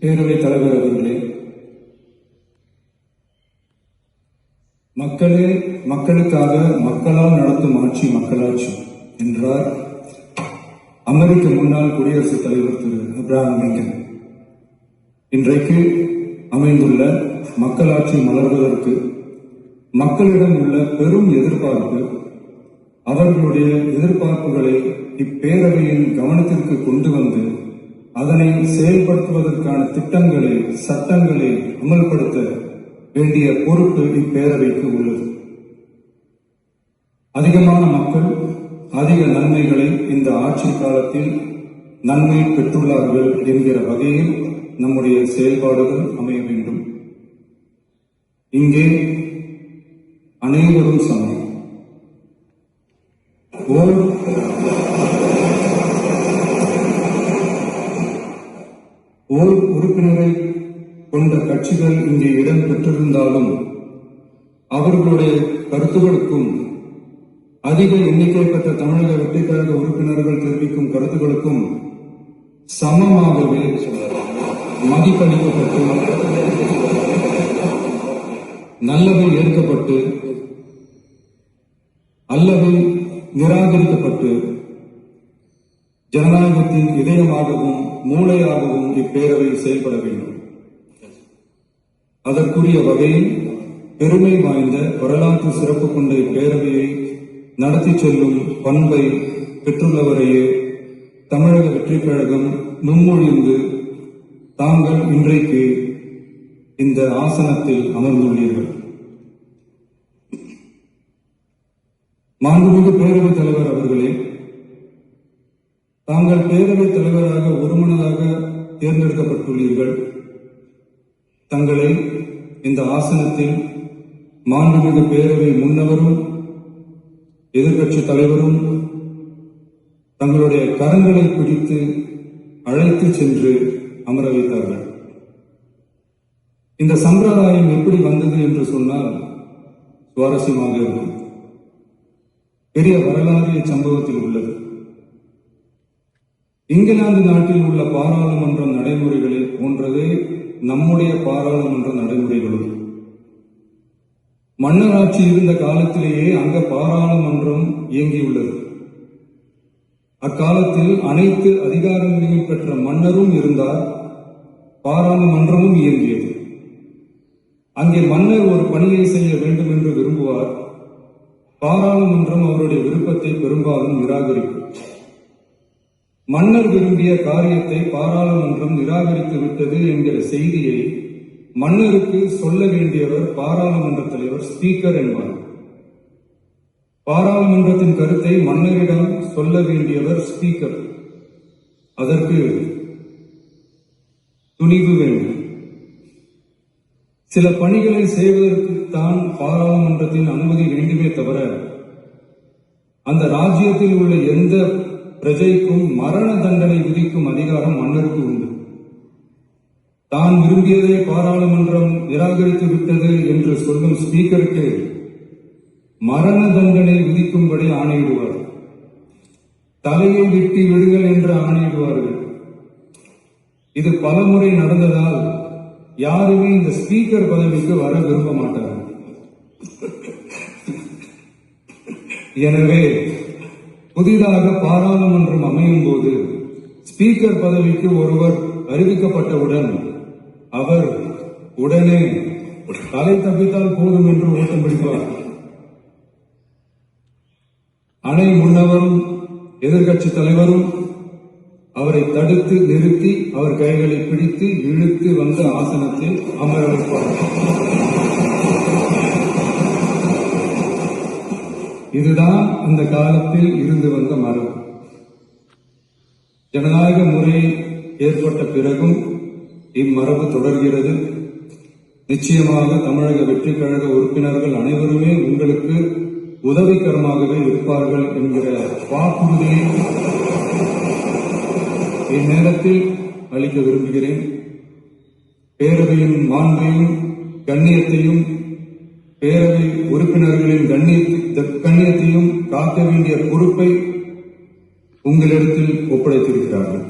பேரவைத் தலைவர் அவர்களே, மக்களே மக்களுக்காக மக்களால் நடத்தும் ஆட்சி மக்களாட்சி என்றார் அமெரிக்க முன்னாள் குடியரசுத் தலைவர் திரு அப்ரஹாம் லிங்கன். இன்றைக்கு அமைந்துள்ள மக்களாட்சி மலர்வதற்கு மக்களிடம் உள்ள பெரும் எதிர்பார்ப்பு, அவர்களுடைய எதிர்பார்ப்புகளை இப்பேரவையின் கவனத்திற்கு கொண்டு வந்து அதனை செயல்படுத்துவதற்கான திட்டங்களை, சட்டங்களை அமல்படுத்த வேண்டிய பொறுப்பு இப்பேரவைக்கு உள்ளது. அதிகமான மக்கள் அதிக நன்மைகளை இந்த ஆட்சி காலத்தில் நன்மை பெற்றுள்ளார்கள் என்கிற வகையில் நம்முடைய செயல்பாடுகள் அமைய வேண்டும். இங்கே அனைவரும் சமம். ஓர் உறுப்பினரை கொண்ட கட்சிகள் இங்கே இடம் பெற்றிருந்தாலும் அவர்களுடைய கருத்துக்களுக்கும் அதிக எண்ணிக்கை பெற்ற தமிழக வெற்றிக் கழக உறுப்பினர்கள் தெரிவிக்கும் கருத்துக்களுக்கும் சமமாகவே மதிப்பளிக்கப்பட்டு நல்லவை ஏற்கப்பட்டு அல்லவை நிராகரிக்கப்பட்டு ஜனநாயகத்தின் இதயமாகவும் மூளையாகவும் இப்பேரவை செயல்பட வேண்டும். அதற்குரிய வகையில் பெருமை வாய்ந்த வரலாற்று சிறப்பு கொண்ட இப்பேரவையை நடத்தி செல்லும் பண்பை பெற்றுள்ளவரையே தமிழக வெற்றிக் கழகம் முன்மொழிந்து தாங்கள் இன்றைக்கு இந்த ஆசனத்தில் அமர்ந்துள்ளீர்கள். மாண்புமிகு பேரவைத் தலைவர் அவர்களே, தாங்கள் பேரவைத் தலைவராக ஒருமனதாக தேர்ந்தெடுக்கப்பட்டுள்ளீர்கள். தங்களை இந்த ஆசனத்தில் மாண்புமிகு பேரவை முன்னவரும் எதிர்க்கட்சி தலைவரும் தங்களுடைய கரங்களை பிடித்து அழைத்து சென்று அமர வைத்தார்கள். இந்த சம்பிரதாயம் எப்படி வந்தது என்று சொன்னால் சுவாரஸ்யமாக இருக்கும். பெரிய வரலாறு சம்பவத்தில் உள்ளது. இங்கிலாந்து நாட்டில் உள்ள பாராளுமன்ற நடைமுறைகளை போன்றதே நம்முடைய பாராளுமன்ற நடைமுறைகளும். மன்னராட்சி இருந்த காலத்திலேயே அங்க பாராளுமன்றம் இயங்கியுள்ளது. அக்காலத்தில் அனைத்து அதிகாரங்களையும் பெற்ற மன்னரும் இருந்தார், பாராளுமன்றமும் இயங்கியது. அங்கே மன்னர் ஒரு பணியை செய்ய வேண்டும் என்று விரும்புவார், பாராளுமன்றம் அவருடைய விருப்பத்தை பெரும்பாலும் நிராகரிக்கும். மன்னர் விரும்பிய காரியத்தை பாராளுமன்றம் நிராகரித்து விட்டது என்கிற செய்தியை மன்னருக்கு சொல்ல வேண்டியவர் பாராளுமன்ற தலைவர், ஸ்பீக்கர் என்பார். பாராளுமன்றத்தின் கருத்தை மன்னரிடம் சொல்ல வேண்டியவர் ஸ்பீக்கர். அதற்கு துணிவு வேண்டும். சில பணிகளை செய்வதற்கு தான் பாராளுமன்றத்தின் அனுமதி வேண்டுமே தவிர அந்த ராஜ்யத்தில் உள்ள எந்த பிரஜைக்கும் மரண தண்டனை விதிக்கும் அதிகாரம் மன்னருக்கு உண்டு. தான் விரும்பியதை பாராளுமன்றம் நிராகரித்து விட்டது என்று சொல்லும் ஸ்பீக்கருக்கு மரண தண்டனை விதிக்கும்படி ஆணையிடுவார். தலையை வெட்டி விடுங்கள் என்று ஆணையிடுவார்கள். இது பலமுறை நடந்ததால் யாருமே இந்த ஸ்பீக்கர் பதவிக்கு வர விரும்ப மாட்டார்கள். எனவே புதிதாக பாராளுமன்றம் அமையும் போது ஸ்பீக்கர் பதவிக்கு ஒருவர் அறிவிக்கப்பட்டவுடன் அவர் உடனே தலை தப்பித்தால் போதும் என்று ஓட்டம் பிடிப்பார். அணை முன்னவரும் எதிர்கட்சி தலைவரும் அவரை தடுத்து நிறுத்தி அவர் கைகளை பிடித்து இழுத்து வந்த ஆசனத்தில் அமர வைப்பார். இதுதான் அந்த காலத்தில் இருந்து வந்த மரபு. ஜனநாயக முறை ஏற்பட்ட பிறகும் இம்மரபு தொடர்கிறது. நிச்சயமாக தமிழக வெற்றிக் கழக உறுப்பினர்கள் அனைவருமே உங்களுக்கு உதவிகரமாகவே இருப்பார்கள் என்கிற வாக்குறுதியை இந்நேரத்தில் அளிக்க விரும்புகிறேன். பேரவையின் மாண்பையும் கண்ணியத்தையும் பேரவை உறுப்பினர்களின் கண்ணியத்தையும் காக்க வேண்டிய பொறுப்பை உங்களிடத்தில் ஒப்படைத்திருக்கிறார்கள்.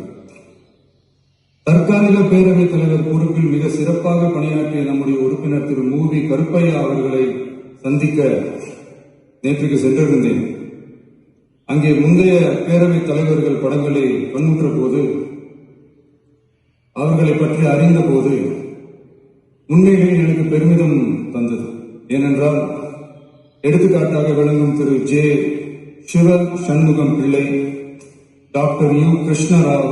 தற்காலிக பேரவைத் தலைவர் கருப்பையா அவர்களை சந்திக்க நேற்றுக்கு சென்றிருந்தேன். அங்கே முந்தைய பேரவைத் தலைவர்கள் படங்களை கண்ணுற்ற போது, அவர்களை பற்றி அறிந்த போது உண்மையிலேயே எனக்கு பெருமிதம் தந்தது. ஏனென்றால் எடுத்துக்காட்டாக விளங்கும் திரு ஜே. சிவ சண்முகம் பிள்ளை, டாக்டர் யு. கிருஷ்ணராவ்,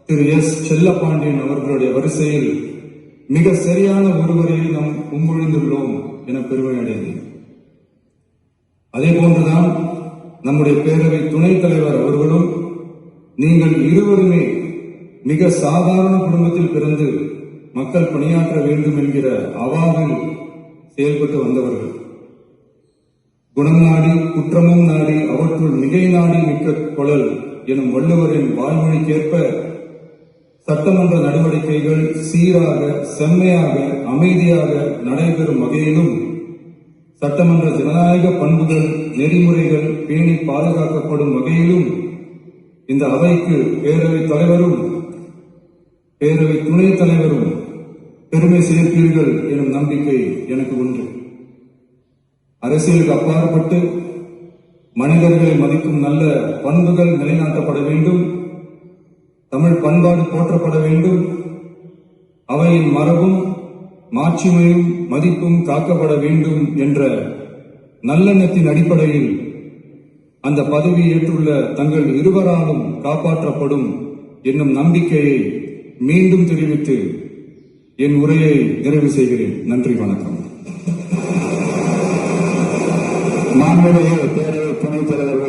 திரு எஸ். செல்லப்பாண்டியன் அவர்களுடைய வரிசையில் மிக சரியான ஒருவரை நாம் முன்மொழிந்துள்ளோம் என பெருமை அடைந்தேன். அதே போன்றுதான் நம்முடைய பேரவை துணைத் தலைவர் அவர்களும் நீங்கள் இருவருமே மிக சாதாரண குடும்பத்தில் பிறந்து மக்கள் பணியாற்ற வேண்டும் என்கிற அவாவில் செயல்பட்டு வந்தவர்கள். குணம் நாடி குற்றமும் நாடி அவற்றுள் மிகை நாடி மிக்க கொளல் எனும் வள்ளுவரின் வாய்மொழிக்கேற்ப சட்டமன்ற நடவடிக்கைகள் சீராக, செம்மையாக, அமைதியாக நடைபெறும் வகையிலும் சட்டமன்ற ஜனநாயக பண்புகள், நெறிமுறைகள் பேணி பாதுகாக்கப்படும் வகையிலும் இந்த அவைக்கு பேரவைத் தலைவரும் பேரவை துணைத் தலைவரும் பெருமை சேர்ப்பீர்கள் எனும் நம்பிக்கை எனக்கு உண்டு. அரசியலுக்கு அப்பாற்பட்டு மனிதர்களை மதிக்கும் நல்ல பண்புகள் நிலைநாட்டப்பட வேண்டும், தமிழ் பண்பாடு போற்றப்பட வேண்டும், அவையின் மரபும் மாட்சிமையும் மதிப்பும் காக்கப்பட வேண்டும் என்ற நல்லெண்ணத்தின் அடிப்படையில் அந்த பதவி ஏற்றுள்ள தங்கள் இருவராலும் காப்பாற்றப்படும் என்னும் நம்பிக்கையை மீண்டும் தெரிவித்து என் உரையை நிறைவு செய்கிறேன். நன்றி, வணக்கம். மாண்புமிகு பேரவை துணைத் தலைவர்கள்